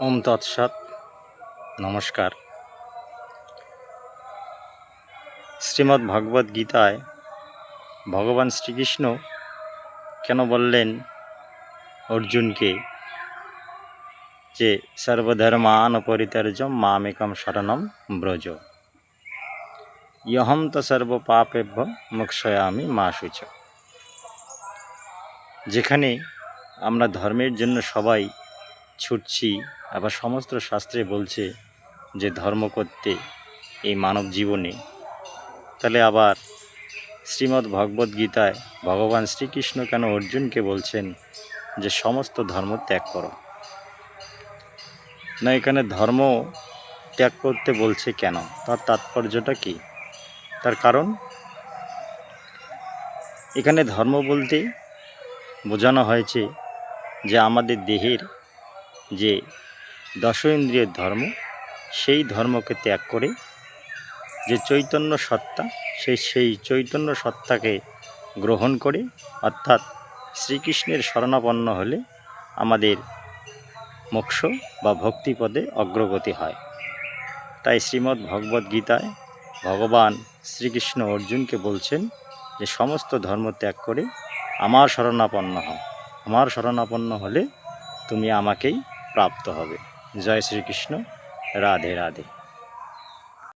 ওম তৎসৎ। নমস্কার। শ্রীমদ্ ভগবদ গীতায় ভগবান শ্রীকৃষ্ণ কেন বললেন অর্জুনকে যে সর্বধর্মান পরিত্যাজ্যম মামেকম শরণম ব্রজ, ইহম তো সর্বপাপেভ্য মোক্ষয়ামি মা শুচ। যেখানে আমরা ধর্মের জন্য সবাই ছুটছি, আবার সমস্ত শাস্ত্রে বলছে যে ধর্ম করতে এই মানব জীবনে, তাহলে আবার শ্রীমদ্ ভগবদ গীতায় ভগবান শ্রীকৃষ্ণ কেন অর্জুনকে বলছেন যে সমস্ত ধর্ম ত্যাগ করো? না, এখানে ধর্ম ত্যাগ করতে বলছে কেন? তার তাৎপর্যটা কি? তার কারণ, এখানে ধর্ম বলতে বোঝানো হয়েছে যে আমাদের দেহের যে দশ ইন্দ্রিয়ের ধর্ম, সেই ধর্মকে ত্যাগ করে যে চৈতন্য সত্তা, সেই চৈতন্য সত্তাকে গ্রহণ করে, অর্থাৎ শ্রীকৃষ্ণের শরণাপন্ন হলে আমাদের মোক্ষ বা ভক্তিপদে অগ্রগতি হয়। তাই শ্রীমদ্ ভগবদ গীতায় ভগবান শ্রীকৃষ্ণ অর্জুনকে বলছেন যে সমস্ত ধর্ম ত্যাগ করে আমার শরণাপন্ন হও। আমার শরণাপন্ন হলে তুমি আমাকেই প্রাপ্ত হবে। জয় শ্রীকৃষ্ণ। রাধে রাধে।